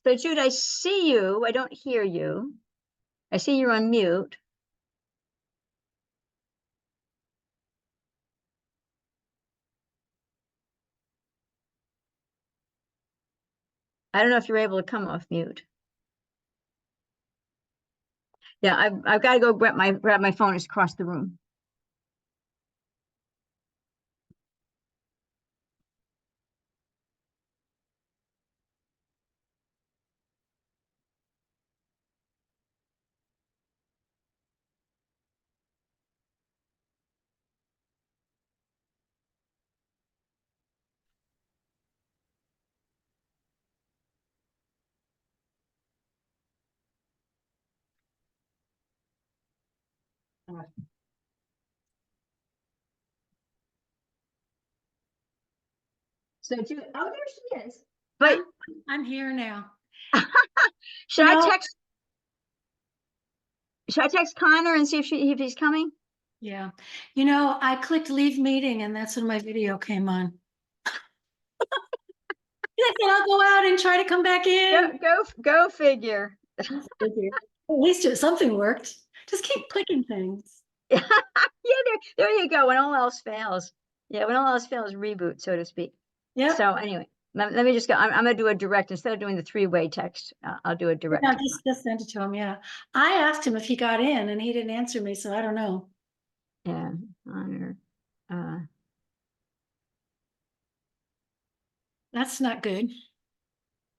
So Jude, I see you. I don't hear you. I see you're on mute. I don't know if you're able to come off mute. Yeah, I've got to go grab my phone. It's across the room. So Jude, oh, there she is. But I'm here now. should I text Connor and see if he's coming? Yeah. You know, I clicked leave meeting and that's when my video came on. I said, I'll go out and try to come back in. Go figure. At least something worked. Just keep clicking things. Yeah, there you go. When all else fails. Yeah, when all else fails, reboot, so to speak. Yeah. So anyway, let me just go. I'm going to do a direct instead of doing the three-way text. I'll do a direct. Yeah, just send it to him. Yeah, I asked him if he got in, and he didn't answer me, so I don't know. Yeah, Honor. That's not good.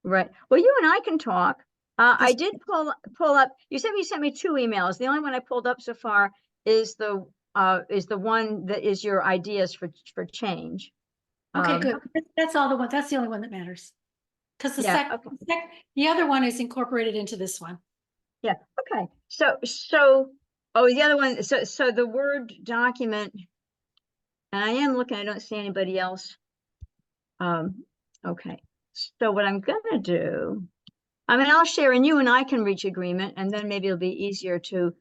Right. Well, you and I can talk. I did pull up. You said you sent me 2 emails. The only one I pulled up so far is the one that is your ideas for change. Okay, good. That's all the one. That's the only one that matters. Because the other one is incorporated into this one. Yeah. Okay. So oh, the other one. So the Word document. And I am looking. I don't see anybody else. Okay. So what I'm gonna do. I mean, I'll share, and you and I can reach agreement, and then maybe it'll be easier to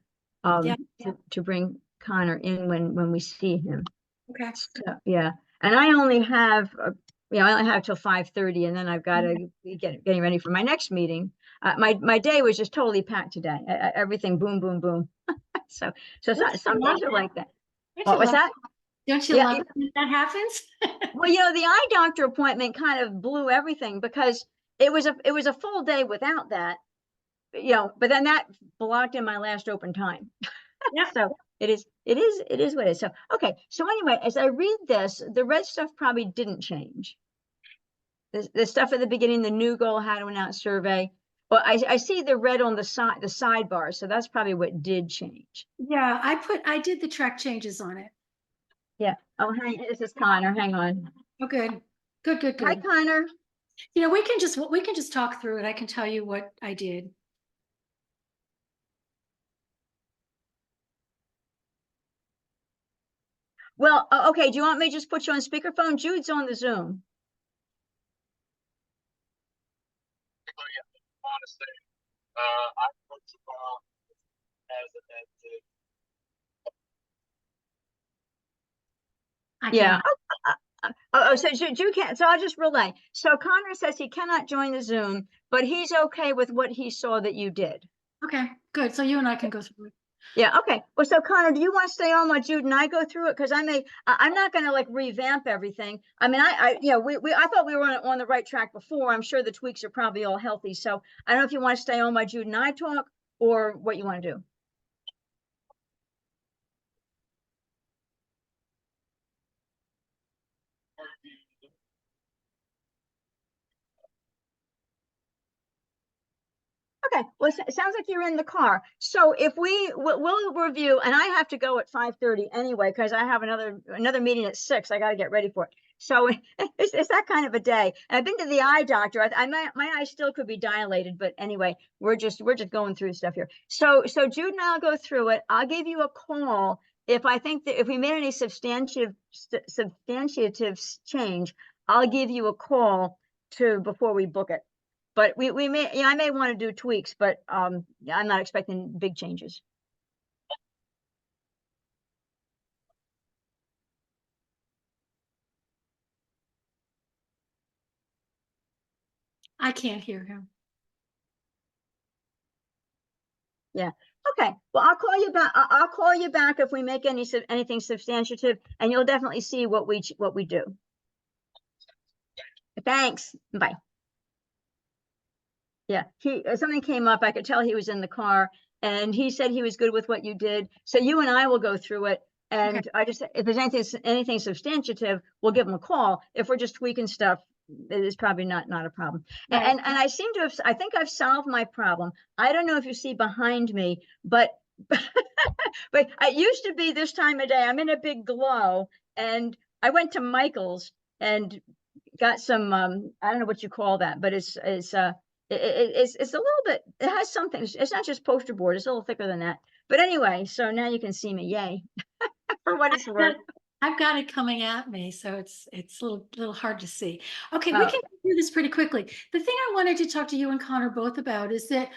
bring Connor in when we see him. Okay. So, yeah, and I only have I only have till 5:30, and then I've got to be getting ready for my next meeting. My day was just totally packed today. Everything boom, boom, boom. so some days are like that. What was that? Don't you love it when that happens? Well, the eye doctor appointment kind of blew everything because it was a full day without that, but then that blocked in my last open time. Yeah. So it is what it is. So, okay. So anyway, as I read this, the red stuff probably didn't change. The stuff at the beginning, the new goal, how to announce survey. Well, I see the red on the sidebar. So that's probably what did change. Yeah. I did the track changes on it. Yeah. Oh, this is Connor. Hang on. Oh, good. Good. Hi, Connor. We can just talk through it. I can tell you what I did. Well, okay. Do you want me to just put you on speakerphone? Jude's on the Zoom. Yeah. So Jude can't. So I'll just relay. So Connor says he cannot join the Zoom, but he's okay with what he saw that you did. Okay, good. So you and I can go through it. Yeah. Okay. Well, so Connor, do you want to stay on while Jude and I go through it? Because I'm not going to like revamp everything. I mean, I thought we were on the right track before. I'm sure the tweaks are probably all healthy. So I don't know if you want to stay on while Jude and I talk or what you want to do. Okay, well, it sounds like you're in the car. So if we'll review, and I have to go at 5:30 anyway, because I have another meeting at 6. I got to get ready for it. So it's that kind of a day. And I've been to the eye doctor. My eyes still could be dilated, but anyway, we're just going through stuff here. So Jude and I'll go through it. I'll give you a call if I think that if we made any substantive change. I'll give you a call before we book it. But we may, I may want to do tweaks, but I'm not expecting big changes. I can't hear him. Yeah. Okay. Well, I'll call you back. I'll call you back if we make anything substantive, and you'll definitely see what we do. Thanks. Bye. Yeah. Something came up. I could tell he was in the car, and he said he was good with what you did. So you and I will go through it. And Okay. I just, if there's anything substantive, we'll give them a call. If we're just tweaking stuff, it is probably not a problem. Right. And I seem to have, I think I've solved my problem. I don't know if you see behind me, but but it used to be this time of day, I'm in a big glow, and I went to Michael's and got some I don't know what you call that, but it's a little bit, it has something, it's not just poster board, it's a little thicker than that. But anyway, so now you can see me, yay. For what it's worth. I've got it coming at me, so it's a little hard to see. Okay, we can do this pretty quickly. The thing I wanted to talk to you and Connor both about is that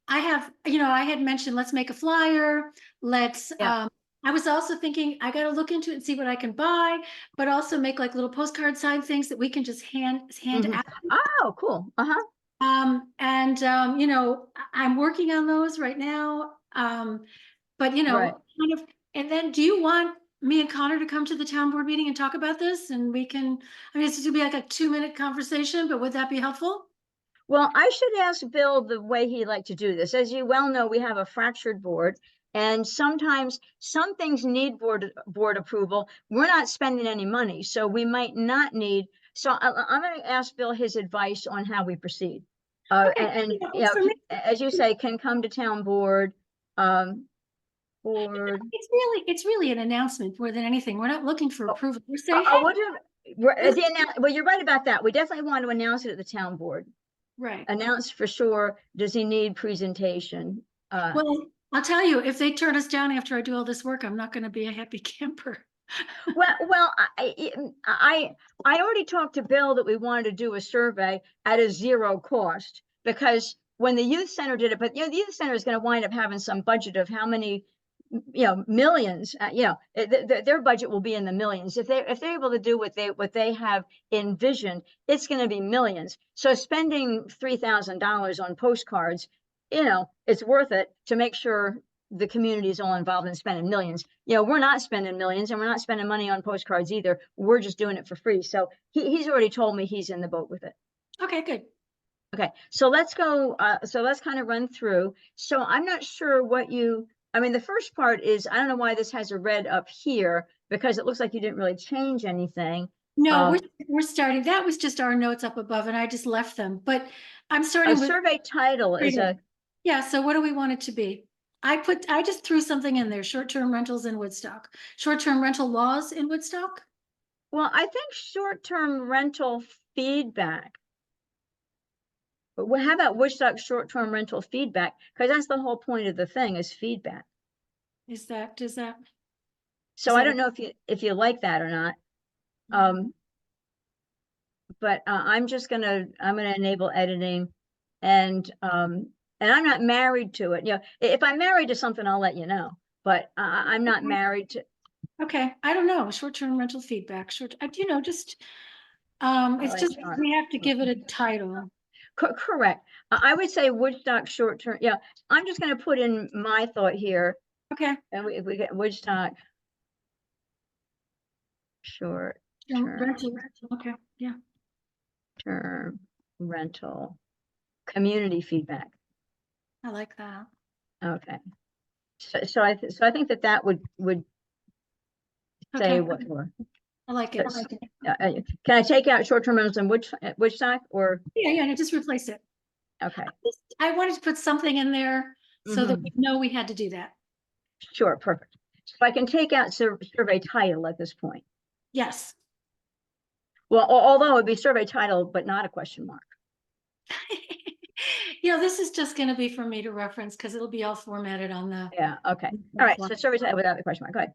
I have, I had mentioned, let's make a flyer. Let's, Yeah. I was also thinking I got to look into it and see what I can buy, but also make like little postcard sign things that we can just hand out. Oh, cool. Uh-huh. I'm working on those right now. But Right. kind of, and then do you want me and Connor to come to the town board meeting and talk about this? And we can, I mean, it's gonna be like a 2-minute conversation, but would that be helpful? Well, I should ask Bill the way he'd like to do this. As you well know, we have a fractured board, and sometimes some things need board approval. We're not spending any money, so we might not need. So I'm going to ask Bill his advice on how we proceed. Okay. As you say, can come to town board. Board. It's really an announcement more than anything. We're not looking for approval. We're saying, well, you're right about that. We definitely want to announce it at the town board. right. Announce for sure. Does he need presentation? Well, I'll tell you, if they turn us down after I do all this work, I'm not going to be a happy camper. Well, I already talked to Bill that we wanted to do a survey at a zero cost, because when the youth center did it, but the youth center is going to wind up having some budget of how many, millions. Their budget will be in the millions if they're able to do what they have envisioned. It's going to be millions. So spending $3,000 on postcards, it's worth it to make sure the community is all involved in spending millions. We're not spending millions, and we're not spending money on postcards either. We're just doing it for free. So he's already told me he's in the boat with it. Okay, good. Okay, so let's go. So let's kind of run through. So I'm not sure the first part is, I don't know why this has a red up here, because it looks like you didn't really change anything. No, we're starting. That was just our notes up above, and I just left them. But I'm starting with survey title is yeah. So what do we want it to be? I just threw something in there. Short-term rentals in Woodstock. Short-term rental laws in Woodstock. Well, I think short-term rental feedback. But how about Woodstock short-term rental feedback? Because that's the whole point of the thing, is feedback. Does that? So I don't know if you like that or not. But I'm gonna enable editing, and I'm not married to it. If I'm married to something, I'll let you know. But I'm not married to. Okay, I don't know. Short-term rental feedback. It's just we have to give it a title. Correct. I would say Woodstock short-term. Yeah, I'm just going to put in my thought here. Okay. And we get Woodstock short-term rental. Okay. Yeah. Term rental community feedback. I like that. Okay. So I think that would say what more. I like it. Can I take out short-term rentals in Woodstock, or? Yeah, no, just replace it. Okay. I wanted to put something in there so that we know we had to do that. Sure, perfect. So I can take out survey title at this point. Yes. Well, although it'd be survey title, but not a question mark. This is just going to be for me to reference, because it'll be all formatted on the. Yeah. Okay. All right. So survey title without the question mark. Go ahead.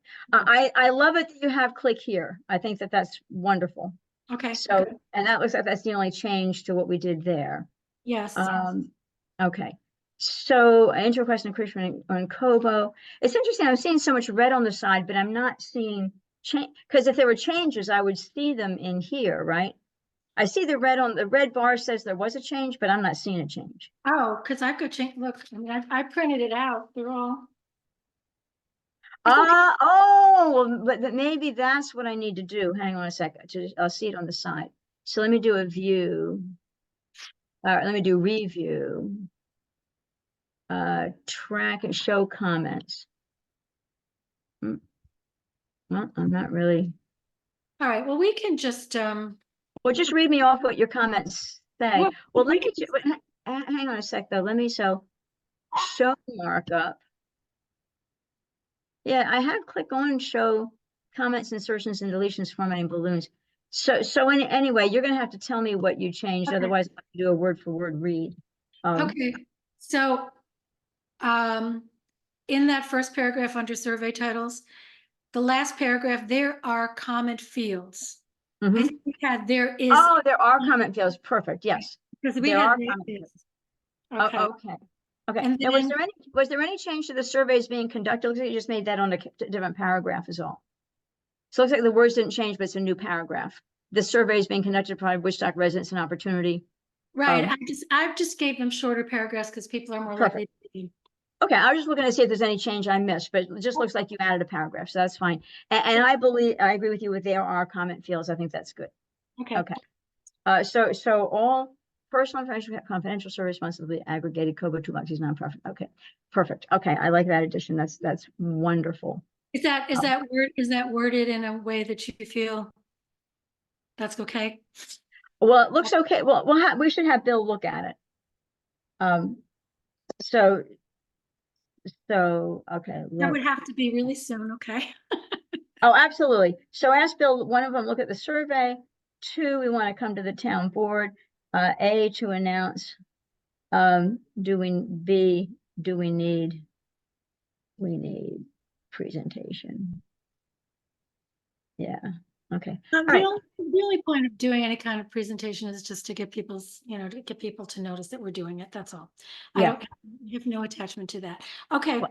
I love it that you have click here. I think that's wonderful. Okay. So, and that looks like that's the only change to what we did there. Yes. Okay. So intro question on Kobo. It's interesting. I'm seeing so much red on the side, but I'm not seeing change, because if there were changes, I would see them in here, right? I see the red bar says there was a change, but I'm not seeing a change. Oh, because I've got change, look, I mean, I printed it out, they're all. Oh, well, but maybe that's what I need to do. Hang on a second. I'll see it on the side. So let me do a view. All right, let me do review. Track and show comments. Well, I'm not really. All right, well, we can just, Well, just read me off what your comments say. Well, let me, hang on a sec though. So show markup. Yeah, I have click on show comments, insertions, and deletions, formatting balloons. So anyway, you're gonna have to tell me what you changed. Okay. Otherwise, I can do a word for word read. Okay, so in that first paragraph under survey titles, the last paragraph, there are comment fields. I think we had there is. Oh, there are comment fields. Perfect. Yes. Because we There had are there comment is. fields. Okay. Okay. Okay. And Now, then, was there any change to the surveys being conducted? Looks like you just made that on a different paragraph is all. So it looks like the words didn't change, but it's a new paragraph. The survey is being conducted to provide Woodstock residents an opportunity. right, I just gave them shorter paragraphs because people are more likely to be. Okay, I was just looking to see if there's any change I missed, but it just looks like you added a paragraph, so that's fine. And I agree with you with there are comment fields. I think that's good. Okay. Okay. So all personal information, confidential service responsibility, aggregated COBO toolboxes, nonprofit. Okay, perfect. Okay, I like that addition. That's wonderful. Is that worded in a way that you feel that's okay? Well, it looks okay. Well, we should have Bill look at it. So okay. That would have to be really soon, okay? Oh, absolutely. So ask Bill, one of them, look at the survey. 2, we want to come to the town board. A, to announce. B, do we need presentation. Yeah. Okay. All right. The only point of doing any kind of presentation is just to get people's, to get people to notice that we're doing it. That's all. Yeah. I have no attachment to that. Okay.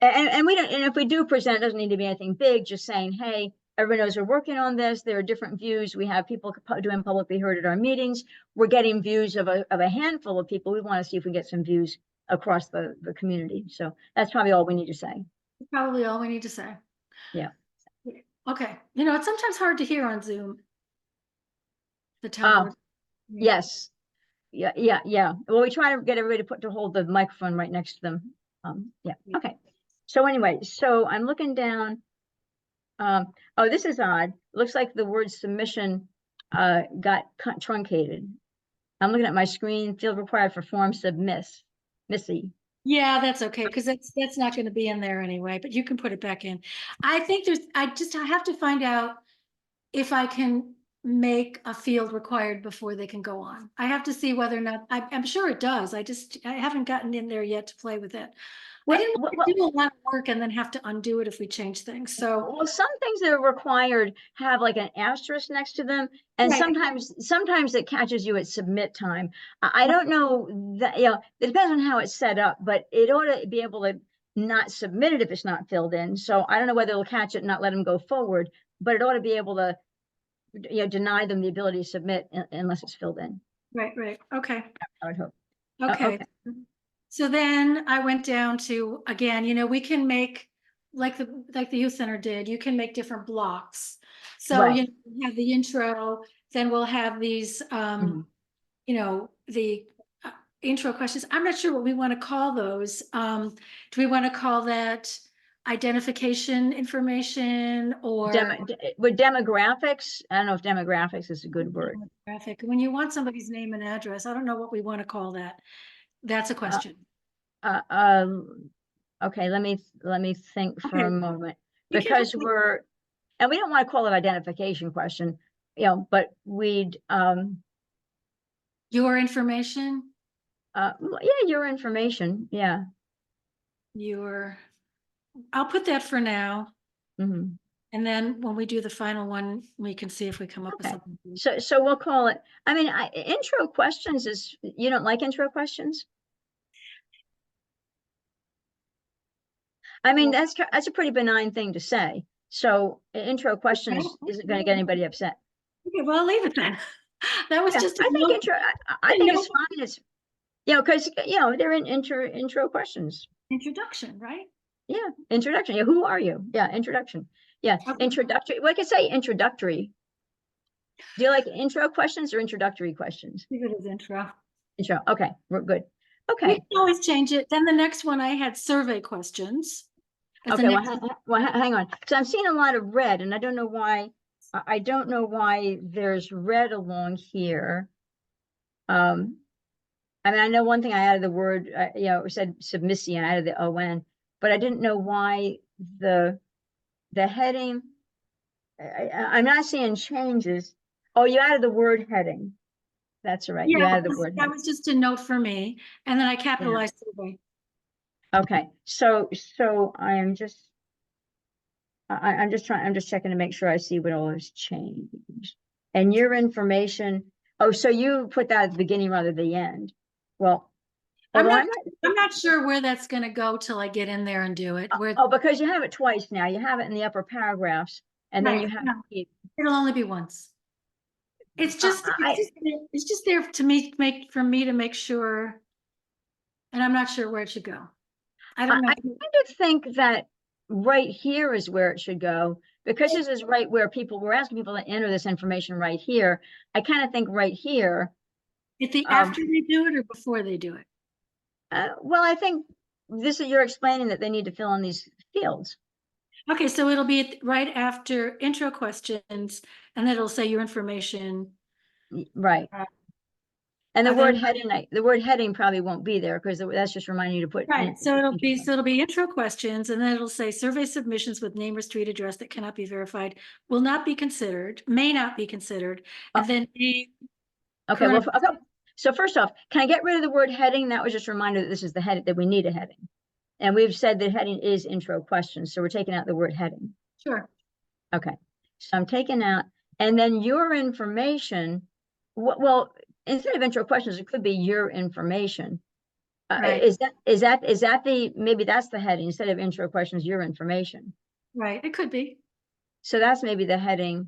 And we don't, and if we do present, it doesn't need to be anything big, just saying, hey, everyone knows we're working on this. There are different views. We have people doing publicly heard at our meetings. We're getting views of a handful of people. We want to see if we get some views across the community. So that's probably all we need to say. Probably all we need to say. Yeah. Okay. It's sometimes hard to hear on Zoom. The town. Yes. Yeah. Well, we try to get everybody to hold the microphone right next to them. Yeah. Okay. So anyway, so I'm looking down. Oh, this is odd. Looks like the word submission got truncated. I'm looking at my screen. Field required for form Missy. Yeah, that's okay, because that's not going to be in there anyway, but you can put it back in. I think I have to find out if I can make a field required before they can go on. I have to see whether or not, I'm sure it does. I haven't gotten in there yet to play with it. I didn't want to do a lot of work and then have to undo it if we change things. So, well, some things that are required have like an asterisk next to them, and right. sometimes it catches you at submit time. I don't know that, it depends on how it's set up, but it ought to be able to not submit it if it's not filled in. So I don't know whether it'll catch it and not let them go forward, but it ought to be able to deny them the ability to submit unless it's filled in. Right. Okay. I would hope. Okay. So then I went down to, again, we can make, like the youth center did, you can make different blocks. So, Right. We have the intro, then we'll have these, the intro questions. I'm not sure what we want to call those. Do we want to call that identification information or with demographics? I don't know if demographics is a good word. Demographic. When you want somebody's name and address, I don't know what we want to call that. That's a question. Okay, let me think for a moment, because we don't want to call it identification question, but we'd your information. Yeah, your information. Yeah. I'll put that for now. Mm-hmm. And then when we do the final one, we can see if we come up with something. So we'll call it, intro questions you don't like intro questions? That's a pretty benign thing to say. So intro questions isn't going to get anybody upset. Okay, well, I'll leave it then. That was Yeah, just a I think note. I think note. it's fine. It's, because, they're in intro questions. Introduction, right? Yeah, introduction. Yeah, who are you? Yeah, introduction. Yeah, Okay. introductory. Well, I could say introductory. Do you like intro questions or introductory questions? Leave it as intro. Intro. Okay, we're good. We Okay. can always change it. Then the next one, I had survey questions. As the Okay. Well, next, hang on. So I'm seeing a lot of red, and I don't know why. I don't know why there's red along here. I mean, I know one thing. I added the word, it said submission. I added the on, but I didn't know why the heading. I'm not seeing changes. Oh, you added the word heading. That's right. You yeah, added the word that heading. was just a note for me. And then I Yeah. capitalized survey. Okay. So I'm just I'm just checking to make sure I see what all has changed. And your information. Oh, so you put that at the beginning rather than the end. Well, I'm although not sure where that's going to go till I get in there and do it. Where, because you have it twice now. You have it in the upper paragraphs, and then right, you have yeah. It'll only be once. It's just, it's just there to for me to make sure. And I'm not sure where it should go. I don't know. I kind of think that right here is where it should go, because this is right where we're asking people to enter this information right here. I kind of think right here. If after they do it or before they do it? Well, I think you're explaining that they need to fill in these fields. Okay, so it'll be right after intro questions, and then it'll say your information. Right. And the then- word heading probably won't be there, because that's just reminding you to put. Right, so it'll be intro questions, and then it'll say survey submissions with name or street address that cannot be verified will not be considered, may not be considered, and then Okay, well, okay. So first off, can I get rid of the word heading? That was just a reminder that this is the heading, that we need a heading. And we've said the heading is intro questions, so we're taking out the word heading. Sure. Okay, so I'm taking out, and then your information. Well, instead of intro questions, it could be your information. Right. Is that maybe that's the heading instead of intro questions, your information. Right, it could be. So that's maybe the heading,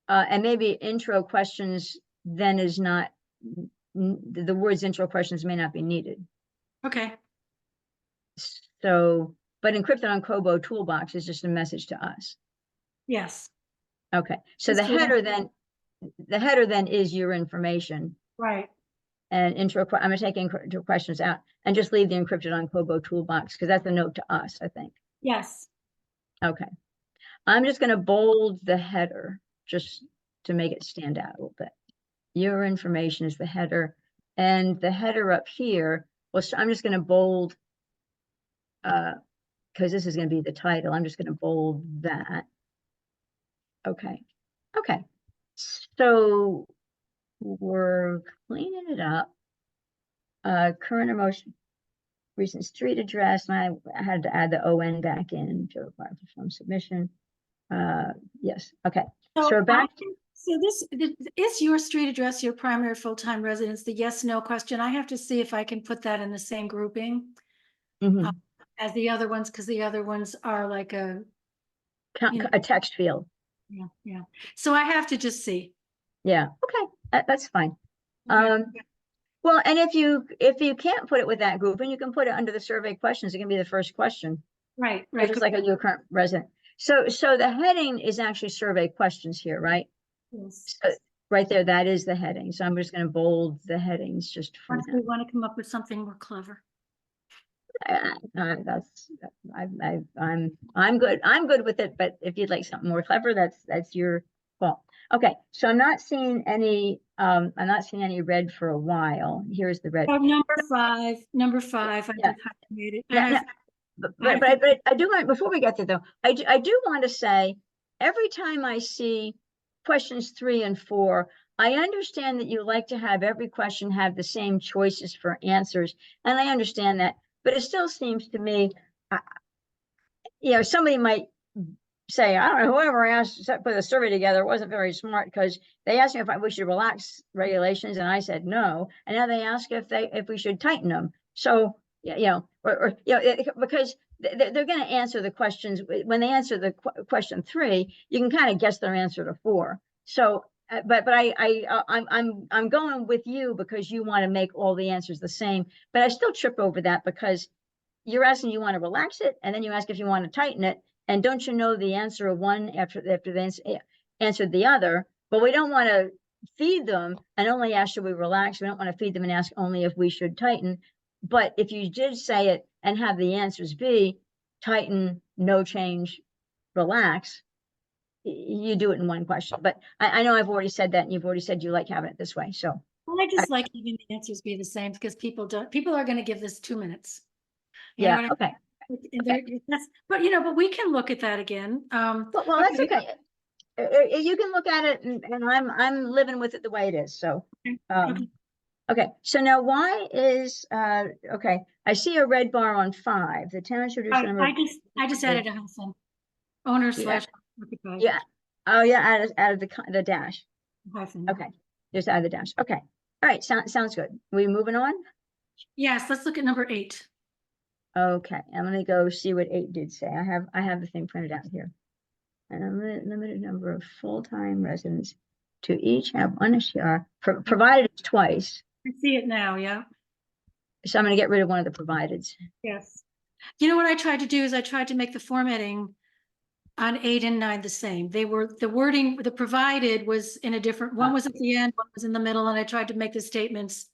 and maybe intro questions then is not, the words intro questions may not be needed. Okay. So, but encrypted on Kobo toolbox is just a message to us. Yes. Okay, so the header then is your information. Right. And I'm gonna take intro questions out and just leave the encrypted on Kobo toolbox, because that's a note to us, I think. Yes. Okay, I'm just gonna bold the header just to make it stand out a little bit. Your information is the header, and the header up here, well, so I'm just gonna bold, because this is gonna be the title. I'm just gonna bold that. Okay, so we're cleaning it up. Current or most recent street address, and I had to add the ON back in to require perform submission. Yes, okay. So back. So this is your street address, your primary full-time residence, the yes, no question. I have to see if I can put that in the same grouping as the other ones, because the other ones are like a text field. Yeah, yeah. So I have to just see. Yeah, okay, that's fine. Okay. Well, and if you can't put it with that grouping, you can put it under the survey questions. It can be the first question. Right. Just like your current resident. So the heading is actually survey questions here, right? Yes. So right there, that is the heading. So I'm just going to bold the headings just for we want to come up with something more clever. I'm good. I'm good with it. But if you'd like something more clever, that's your fault. Okay, so I'm not seeing any red for a while. Here's the red. Oh, number five. Yeah. But I do want, before we get there though, I do want to say, every time I see questions 3 and 4, I understand that you like to have every question have the same choices for answers, and I understand that, but it still seems to me, somebody might say, I don't know, whoever put a survey together wasn't very smart, because they asked me if we should relax regulations, and I said no, and now they ask if we should tighten them. So because they're going to answer the questions. When they answer the question 3, you can kind of guess their answer to 4. So but I'm going with you because you want to make all the answers the same, but I still trip over that because you're asking, you want to relax it, and then you ask if you want to tighten it, and don't you know the answer of one after they answered the other? But we don't want to feed them and only ask should we relax. We don't want to feed them and ask only if we should tighten. But if you did say it and have the answers be tighten, no change, relax, you do it in one question. But I know I've already said that, and you've already said you like having it this way. So Well, I just like having the answers be the same because people are going to give this 2 minutes. You know yeah, what I okay. mean? But but we can look at that again. Well, that's okay. You can look at it, and I'm living with it the way it is. So, Okay. okay. So now, why is okay? I see a red bar on 5. The town should reduce the number. I just added a hyphen. Owner Yeah. / occupied. Yeah. Oh yeah. Added the dash. Hyphen. Okay. Just add the dash. Okay. All right. Sounds good. We moving on? Yes. Let's look at number 8. Okay. I'm gonna go see what 8 did say. I have the thing printed out here. And a limited number of full-time residents to each have one STR, provided it's twice. I see it now. Yeah. So I'm going to get rid of one of the provideds. Yes. You know what I tried to do is I tried to make the formatting on 8 and 9 the same. They were the wording, the provided was in a different, one was at the end, one was in the middle, and I tried to make the statements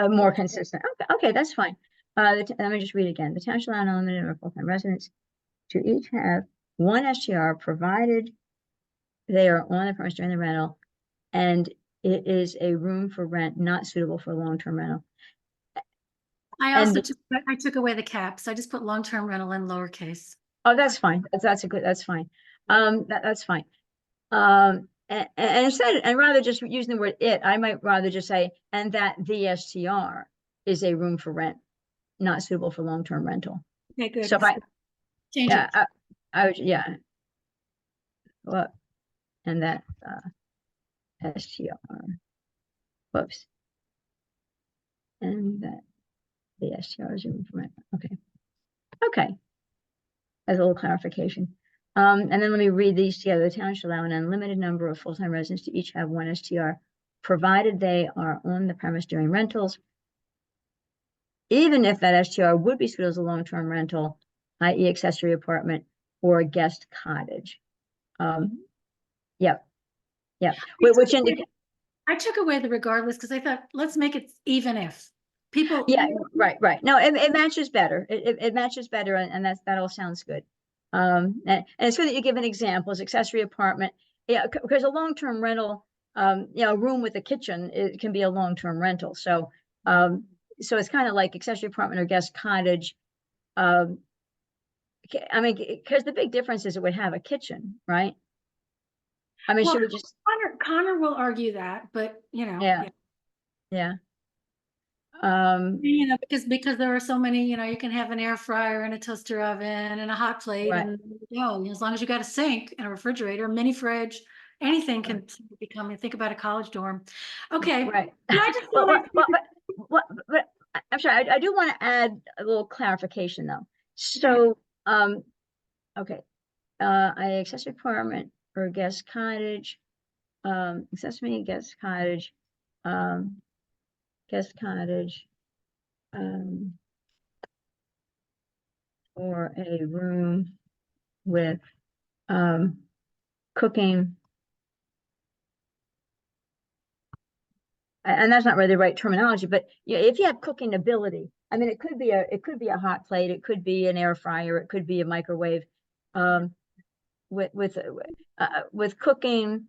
more consistent. Okay, that's fine. Let me just read again. The town shall allow an unlimited number of full-time residents to each have one STR provided they are on the premise during the rental, and it is a room for rent not suitable for long-term rental. I also took away the caps. I just put long-term rental in lowercase. Oh, that's fine. That's fine. That's fine. And instead, and rather just using the word it, I might rather just say, and that the STR is a room for rent, not suitable for long-term rental. Okay, good. So if I change it. I would, yeah. Well, and that STR, whoops. And that the STR is a room for rent. Okay. Okay. As a little clarification. And then let me read these together. The town shall allow an unlimited number of full-time residents to each have one STR, provided they are on the premise during rentals, even if that STR would be suitable as a long-term rental, i.e. accessory apartment or a guest cottage. Yep. Which indicates. I took away the regardless because I thought, let's make it even if. People. Yeah, right. No, it matches better. It matches better, and that all sounds good. And it's good that you give an example as accessory apartment. Yeah, because a long-term rental, a room with a kitchen, it can be a long-term rental. So, so it's kind of like accessory apartment or guest cottage. I mean, because the big difference is it would have a kitchen, right? I mean, should we just? Connor will argue that, but Yeah. Because there are so many, you can have an air fryer and a toaster oven and a hot plate, right. and as long as you got a sink and a refrigerator, a mini fridge, anything can become. Think about a college dorm. Okay, right. I just but I'm sorry. I do want to add a little clarification though. So, okay, I accessory apartment or guest cottage, accessory guest cottage, guest cottage, or a room with cooking, and that's not really the right terminology, but if you have cooking ability, I mean, it could be a hot plate, it could be an air fryer, it could be a microwave, with cooking,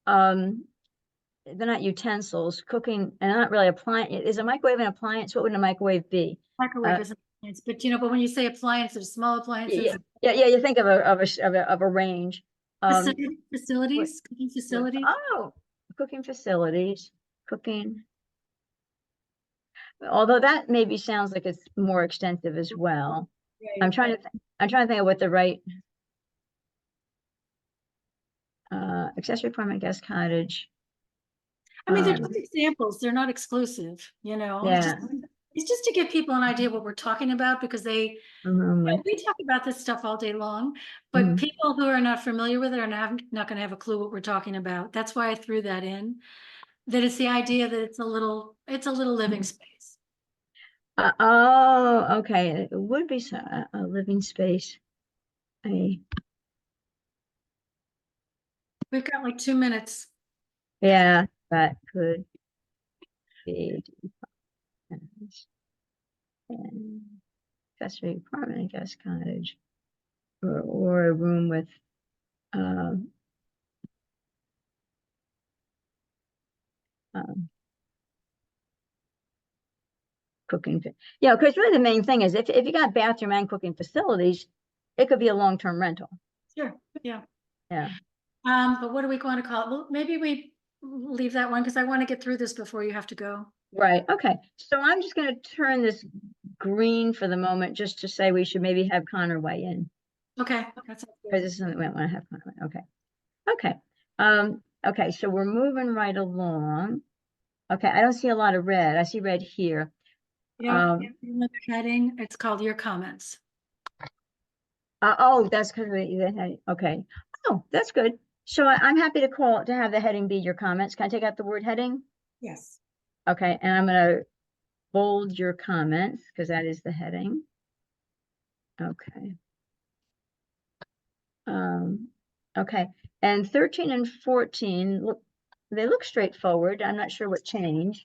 they're not utensils, cooking, and not really appliance. Is a microwave an appliance? What would a microwave be? Microwave is an appliance, but when you say appliances, small appliances. Yeah. You think of a range. Facilities, cooking facilities. Cooking facilities, cooking. Although that maybe sounds like it's more extensive as well. Right. I'm trying to think of what the right accessory apartment, guest cottage. I mean, they're just examples. They're not exclusive, Yeah. It's just to give people an idea what we're talking about, because they, we talk about this stuff all day long, but people who are not familiar with it are not going to have a clue what we're talking about. That's why I threw that in. That it's the idea that it's a little living space. Oh, okay. It would be a living space. We've got like 2 minutes. Yeah, that could be and accessory apartment, I guess, cottage, or a room with um, cooking. Yeah, because really the main thing is if you got bathroom and cooking facilities, it could be a long-term rental. Sure. Yeah. Yeah. But what do we want to call it? Well, maybe we leave that one because I want to get through this before you have to go. Right. Okay. So I'm just going to turn this green for the moment, just to say we should maybe have Connor weigh in. Okay. That's because this is something we want to have Connor. Okay. Okay. Okay. So we're moving right along. Okay. I don't see a lot of red. I see red here. Yeah. Heading. It's called your comments. Oh, that's because the heading. Okay. Oh, that's good. So I'm happy to have the heading be your comments. Can I take out the word heading? Yes. Okay. And I'm going to bold your comments because that is the heading. Okay. Okay. And 13 and 14 they look straightforward. I'm not sure what changed.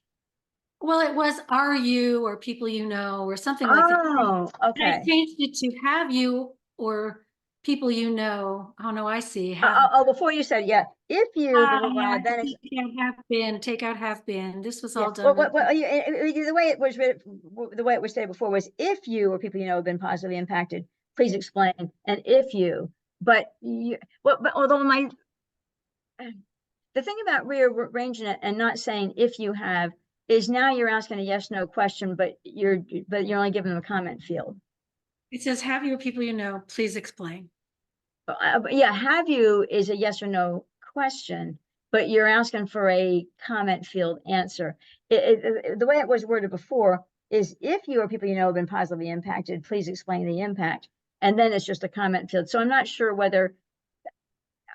Well, it was "are you" or "people you know" or something like that. Oh, And I okay. changed it to "have you" or "people you know." Oh no, I see. Have. Before you said, yeah, if you, blah, blah, blah, then it's have been, take out have been. This was yeah. all done. The way it was the way it was stated before was if you or people you know have been positively impacted, please explain. And if you, but although the thing about rearranging it and not saying if you have is now you're asking a yes no question, but you're only giving them a comment field. It says have you or people you know, please explain. Yeah, have you is a yes or no question, but you're asking for a comment field answer. The way it was worded before is if you or people you know have been positively impacted, please explain the impact. And then it's just a comment field. So I'm not sure whether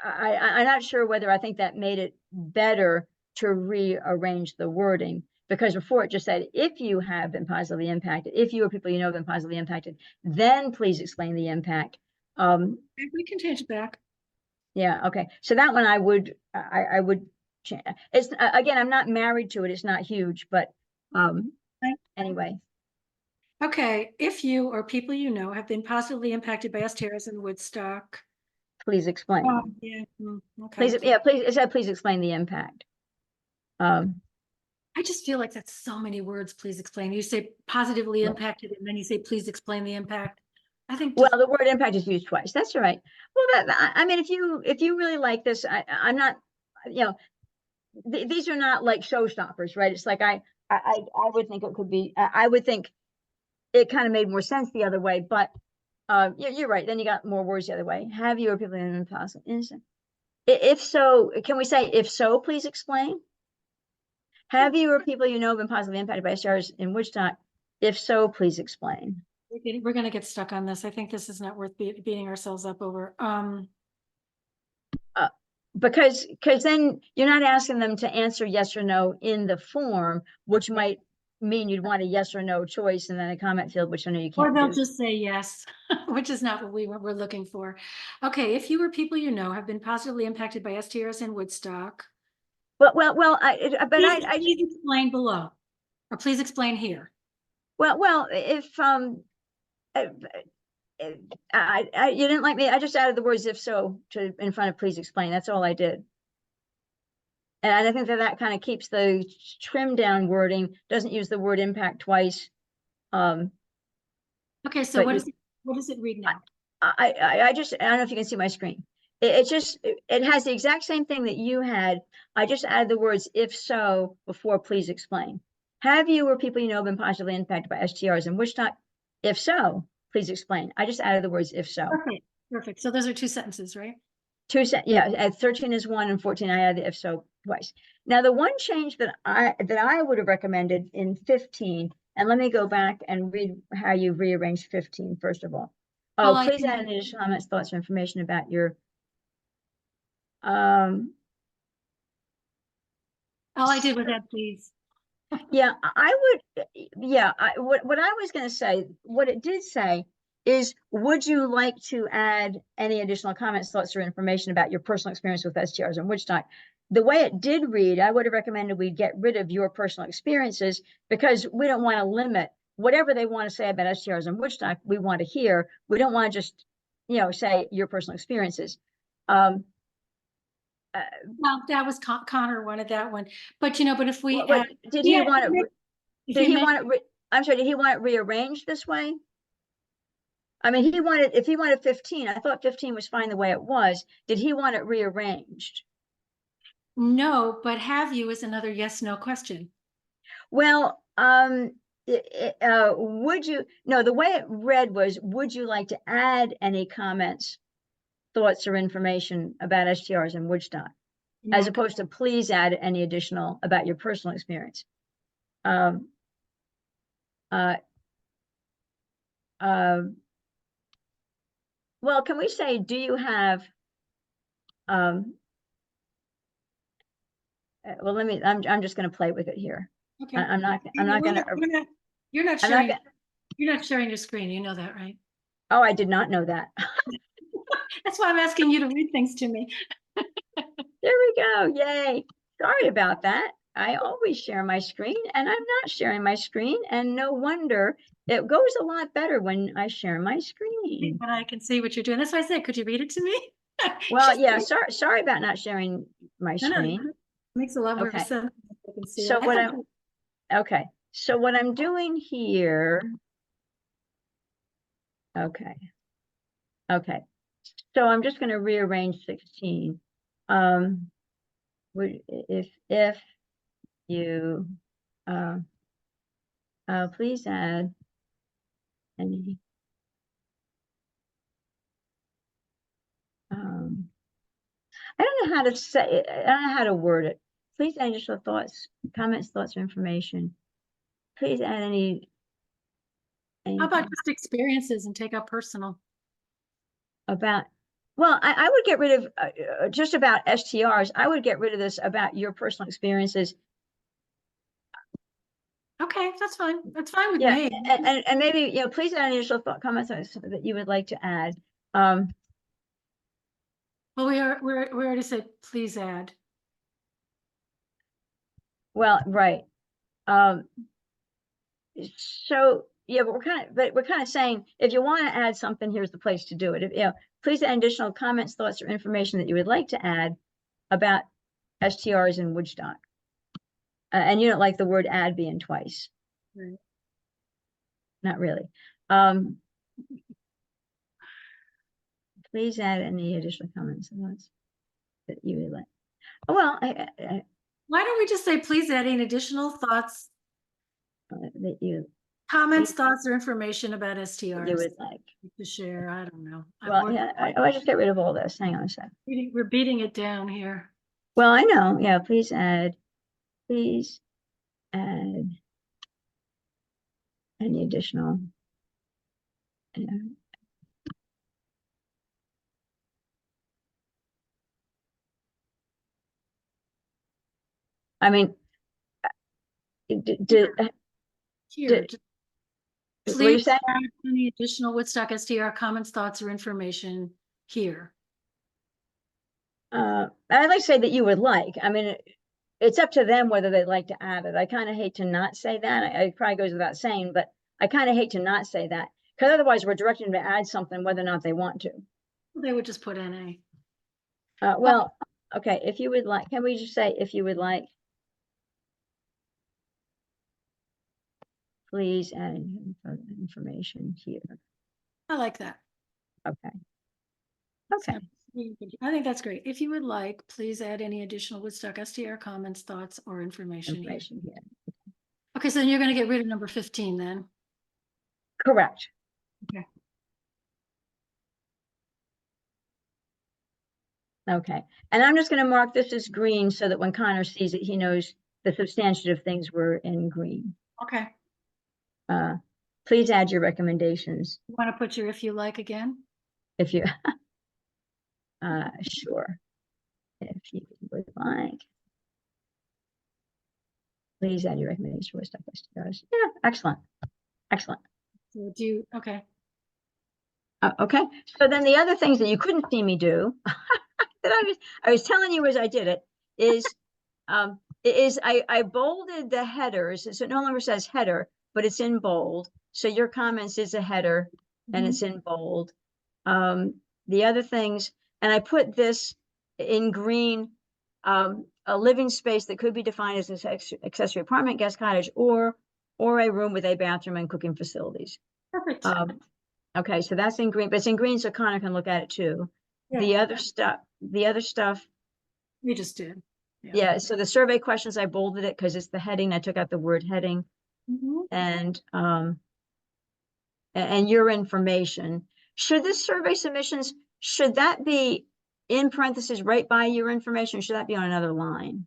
I'm not sure whether I think that made it better to rearrange the wording, because before it just said if you have been positively impacted, if you or people you know have been positively impacted, then please explain the impact. We can change it back. Yeah, okay. So that one I would change. It's again, I'm not married to it. It's not huge, but anyway. Okay, if you or people you know have been positively impacted by STRs in Woodstock. Please explain. Yeah. Okay. Please, yeah, please, it said please explain the impact. I just feel like that's so many words, please explain. You say positively impacted, and then you say please explain the impact. I think well, the word impact is used twice. That's all right. Well, I mean, if you really like this, I'm not, you know, these are not like showstoppers, right? It's like I would think it could be. I would think it kind of made more sense the other way, but you're right. Then you got more words the other way. Have you or people in the past innocent? If so, can we say if so, please explain? Have you or people you know been positively impacted by STRs in Woodstock? If so, please explain. We're going to get stuck on this. I think this is not worth beating ourselves up over. Because then you're not asking them to answer yes or no in the form, which might mean you'd want a yes or no choice and then a comment field, which I know you can't. Or they'll just say yes, which is not what we're looking for. Okay, if you or people you know have been positively impacted by STRs in Woodstock. Please explain below, or please explain here. Well, if you didn't like me, I just added the words "if so" in front of "please explain." That's all I did. And I think that kind of keeps the trimmed down wording, doesn't use the word impact twice. Okay, so what does it read now? I don't know if you can see my screen. It has the exact same thing that you had. I just added the words "if so" before "please explain." Have you or people you know been positively impacted by STRs in Woodstock? If so, please explain. I just added the words "if so." Perfect. So those are 2 sentences, right? Yeah. At 13 is 1 and 14 I added the "if so" twice. Now the one change that I would have recommended in 15 And let me go back and read how you rearranged 15, first of all. All Oh, I please did- add any additional comments, thoughts, or information about your, um, All I did was add please. yeah, I would, yeah, what I was gonna say, what it did say is, would you like to add any additional comments, thoughts, or information about your personal experience with STRs in Woodstock? The way it did read, I would have recommended we get rid of your personal experiences, because we don't want to limit whatever they want to say about STRs in Woodstock. We want to hear. We don't want to just, say your personal experiences. Well, that was Connor wanted that one, but but if we What did he want it? if Did you he make, want it? I'm sorry. Did he want it rearranged this way? I mean, if he wanted 15, I thought 15 was fine the way it was. Did he want it rearranged? no, but have you is another yes, no question. Well, would you, no, the way it read was, would you like to add any comments, thoughts, or information about STRs in Woodstock? As opposed to please add any additional about your personal experience. Well, can we say, do you have, well, I'm just going to play with it here. Okay. I'm not going to, you're not sharing your screen. You know that, right? Oh, I did not know that. That's why I'm asking you to read things to me. There we go. Yay. Sorry about that. I always share my screen, and I'm not sharing my screen, and no wonder it goes a lot better when I share my screen. But I can see what you're doing. That's why I said, could you read it to me? Well, yeah, sorry about not sharing my screen. No, makes a lot more Okay. sense. I can see So it. okay. So what I'm doing here, okay. So I'm just going to rearrange 16. If you please add any I don't know how to say it. I don't know how to word it. Please add additional thoughts, comments, thoughts, or information. Please add any How about just experiences and take out personal? About, well, I would get rid of just about STRs. I would get rid of this about your personal experiences. Okay, that's fine. That's fine with Yeah, me. and maybe, please add any additional thought, comments that you would like to add. Well, we already said please add. Well, right. So yeah, but we're kind of saying, if you want to add something, here's the place to do it. If, please add additional comments, thoughts, or information that you would like to add about STRs in Woodstock. And you don't like the word add being twice. Right. Not really. Please add any additional comments and thoughts that you would like. Well, why don't we just say please add any additional thoughts, that you comments, thoughts, or information about STRs you would like to share? I don't know. Well, yeah, I just get rid of all this. Hang on a sec. We're beating it down here. Well, I know. Yeah, please add any additional. I mean, Here, what do you please say? add any additional Woodstock STR comments, thoughts, or information here. I'd like to say that you would like. I mean, it's up to them whether they'd like to add it. I kind of hate to not say that. It probably goes without saying, but I kind of hate to not say that, because otherwise we're directing them to add something whether or not they want to. They would just put NA. Well, okay, if you would like, can we just say, if you would like, please add information here. I like that. Okay. I think that's great. If you would like, please add any additional Woodstock STR comments, thoughts, or information here. Okay, so then you're going to get rid of number 15 then. Correct. Okay. Okay, and I'm just going to mark this as green so that when Connor sees it, he knows the substantive things were in green. Okay. Please add your recommendations Want to put your if you like again? if you, sure, if you would like. Please add your recommendations for Woodstock STRs. Yeah, excellent, excellent. So do you, okay. Okay, so then the other things that you couldn't see me do that I was telling you as I did it is I bolded the headers, so it no longer says header, but it's in bold. So your comments is a header and it's in bold. The other things, and I put this in green, a living space that could be defined as an accessory apartment, guest cottage, or a room with a bathroom and cooking facilities. Perfect. Okay, so that's in green, but it's in green so Connor can look at it too. Yeah. The other stuff, We just did. yeah, so the survey questions, I bolded it because it's the heading. I took out the word heading. And your information. Should this survey submissions, should that be in parentheses right by your information? Should that be on another line?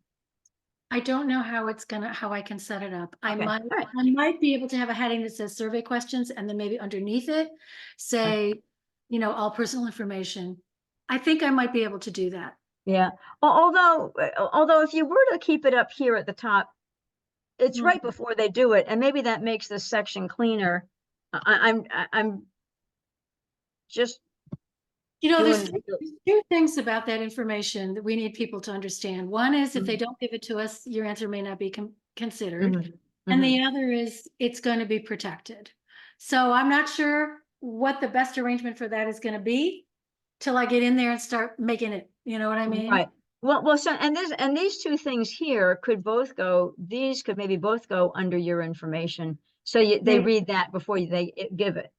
I don't know how I can set it up. Okay, all right. I might be able to have a heading that says survey questions and then maybe underneath it say, you know, all personal information. I think I might be able to do that. Yeah. Although if you were to keep it up here at the top, it's right before they do it, and maybe that makes this section cleaner. I'm just, you know, there's two things about that information that we need people to understand. One is if they don't give it to us, your answer may not be considered. And the other is it's going to be protected. So I'm not sure what the best arrangement for that is going to be till I get in there and start making it. You know what I mean? Right. Well, so, and these two things here could both go, these could maybe both go under your information. So they read that before they give it.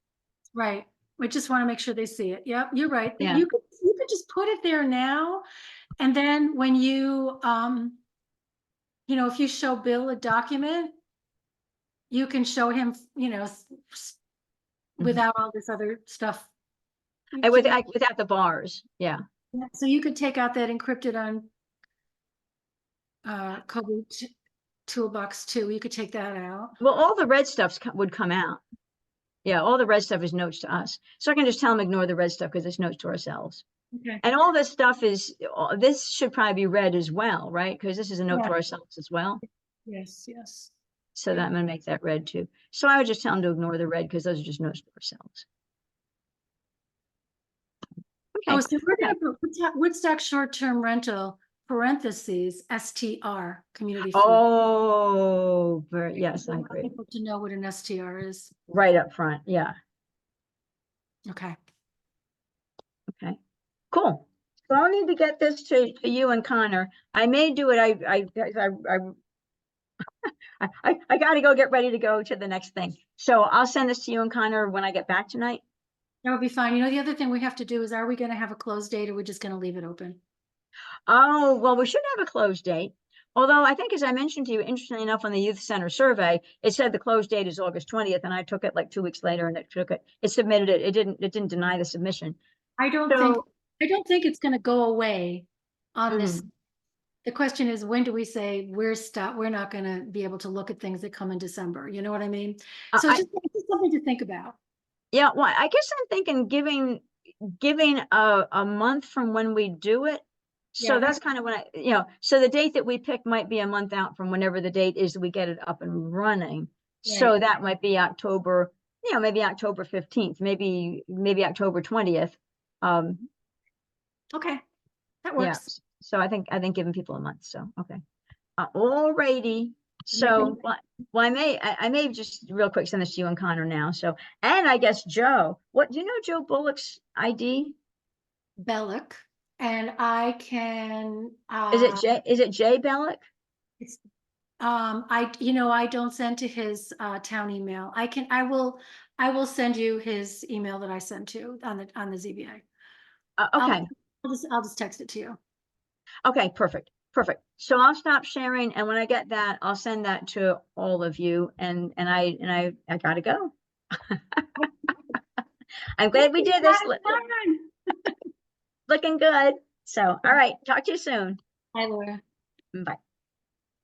Right. We just want to make sure they see it. Yep, you're right. Yeah. You could just put it there now. And then when you, you know, if you show Bill a document, you can show him, you know, without all this other stuff. Without the bars. Yeah. So you could take out that encrypted on Kobe Toolbox 2. You could take that out. Well, all the red stuff would come out. Yeah, all the red stuff is notes to us. So I can just tell them ignore the red stuff because it's notes to ourselves. Okay. And all this stuff is, this should probably be read as well, right? Because this is a note to ourselves as well. Yes, yes. So that I'm going to make that red too. So I would just tell them to ignore the red because those are just notes to ourselves. Okay. Oh, so we're going to put Woodstock short-term rental, parentheses, STR, community. Oh, yes, I agree. People to know what an STR is. Right up front, yeah. Okay. Okay, cool. So I'll need to get this to you and Connor. I may do it. I got to go get ready to go to the next thing. So I'll send this to you and Connor when I get back tonight. That would be fine. You know, the other thing we have to do is, are we going to have a closed date or are we just going to leave it open? Oh, well, we should have a closed date. Although I think, as I mentioned to you, interestingly enough, on the youth center survey, it said the closed date is August 20th, and I took it like 2 weeks later, and it submitted it. It didn't deny the submission. I don't think it's going to go away on this. The question is, when do we say we're not going to be able to look at things that come in December? You know what I mean? So just something to think about. Yeah, well, I guess I'm thinking giving a month from when we do it. So that's kind of when so the date that we pick might be a month out from whenever the date is that we get it up and running. Right. So that might be October, maybe October 15th, maybe October 20th. Okay, that works. Yeah. So I think giving people a month. So, okay. All righty. So, well, I may just real quick send this to you and Connor now. So, and I guess Joe, do you know Joe Bullock's ID? Belloc. And I can, is it Jay Belloc? It's, I don't send to his town email. I will send you his email that I sent to on the ZBA. Okay. I'll just text it to you. Okay, perfect. So I'll stop sharing, and when I get that, I'll send that to all of you. And I gotta go. I'm glad we did this. Looking good. So, all right. Talk to you soon. Bye, Laura. Bye.